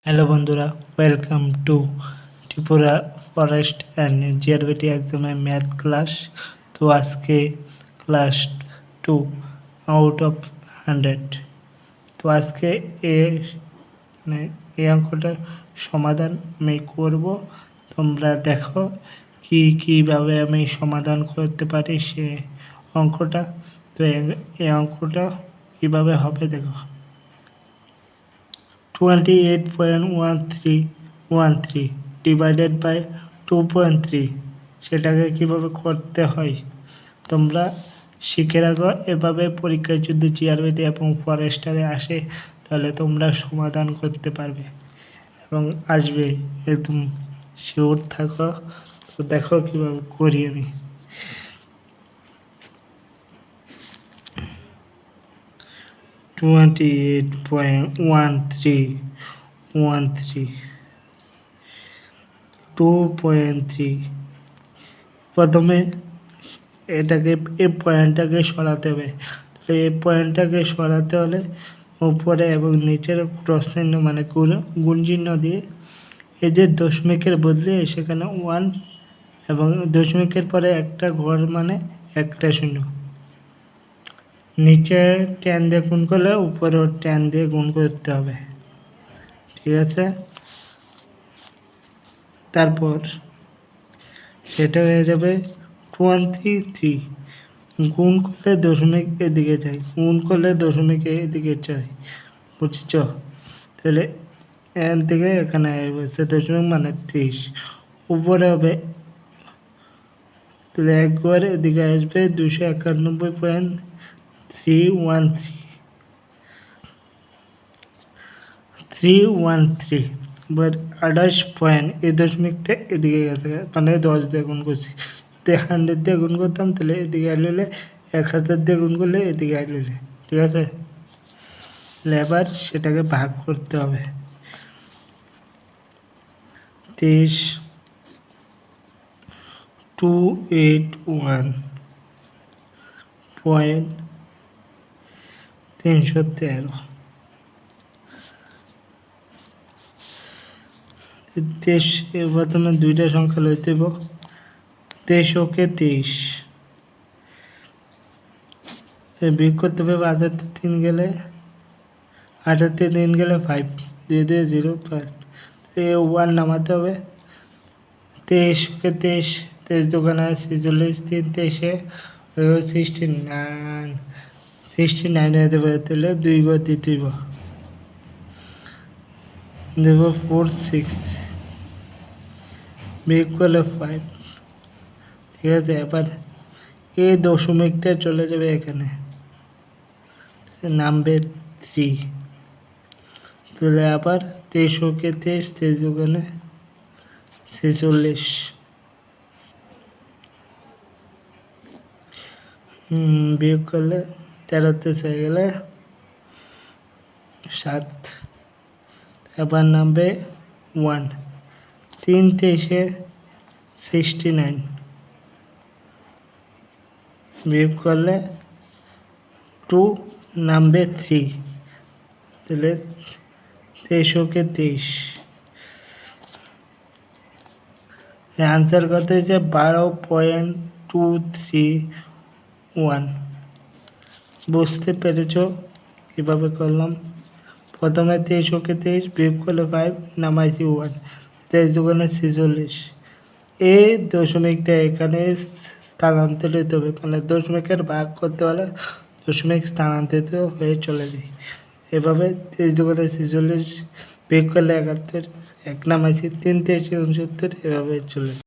Hello বন্ধুরা, welcome to Tripura forest and GRBT এক্সামের math class. তো আজকে ক্লাস 2 আউট অফ 100। তো আজকে এই অঙ্কটার সমাধান আমি করব। তোমরা দেখো কীভাবে আমি সমাধান করতে পারি সে অঙ্কটা। তো এই অঙ্কটা কীভাবে হবে দেখো। 28.1313 ডিভাইডেড বাই 2.3 সেটাকে কিভাবে করতে হয় তোমরা শিখে রাখো। এভাবে পরীক্ষায় যদি জিআরবিটি এবং ফরেস্টারে আসে তাহলে তোমরা সমাধান করতে পারবে এবং আসবে, একদম শিওর থাকো। তো দেখো কীভাবে করি আমি। 28.1313 2.3 প্রথমে এটাকে এই পয়েন্টটাকে সরাতে হবে। তো এই পয়েন্টটাকে সরাতে হলে উপরে এবং নিচের ক্রস চিহ্ন মানে গুণ চিহ্ন দিয়ে এই যে দশমিকের বদলে সেখানে 1 এবং দশমিকের পরে একটা ঘর মানে একটা শূন্য, নিচে 10 দিয়ে গুণ করলে উপরে 10 দিয়ে গুণ করতে হবে, ঠিক আছে। তারপর সেটা হয়ে যাবে 23। গুণ করলে দশমিক এদিকে যায়, গুণ করলে দশমিক এদিকে যায়, বুঝছ? তাহলে এর থেকে এখানে আসবে দশমিক মানে 30, উপরে হবে তাহলে একবার এদিকে আসবে 291.313। এবার 28 পয়েন্ট, এই দশমিকটা এদিকে গেছে মানে 10 দিয়ে গুণ করছি। তো 100 দিয়ে গুণ করতাম তাহলে এদিকে আইলে 1000 দিয়ে গুণ করলে এদিকে আইলে, ঠিক আছে। এবার সেটাকে ভাগ করতে হবে। 23,281.313। প্রথমে দুইটা সংখ্যা লইতে হইব। 23 কে 23 বিয়োগ করতে হবে। 5 গেলে 8 গেলে 5, 2 2 0 5, 1 নামাতে হবে। 23 কে 23 23 দোকানে 46, 3 23 69 হয়ে দেবে। তাহলে 2 ঘর দিতে হইব, দেব 4 6 বিয়োগ করলে 5, ঠিক আছে। এবার এই দশমিকটা চলে যাবে এখানে, নামবে 3। তাহলে আবার 23 কে 23 23 দোকানে 46, বিয়োগ করলে 13 6 গেলে 7। এবার নামবে 1, 3 23 69 বিয়োগ করলে 2 নামবে 3। তাহলে 23 কে 23 আনসার কত হয়েছে 12.231। বুঝতে পেরেছ কীভাবে করলাম? প্রথমে 23 কে 23 বিয়োগ করলে 5, নামাইছি 1, 23 দোকানে 46। এই দশমিকটা এখানে স্থানান্তরিত হবে, মানে দশমিকের ভাগ করতে হলে দশমিক স্থানান্তরিত হয়ে চলে যায়। এভাবে 23 দোকানে 46 বিয়োগ করলে 71, 1 নামাইছি 3 23 69, এভাবে চলে।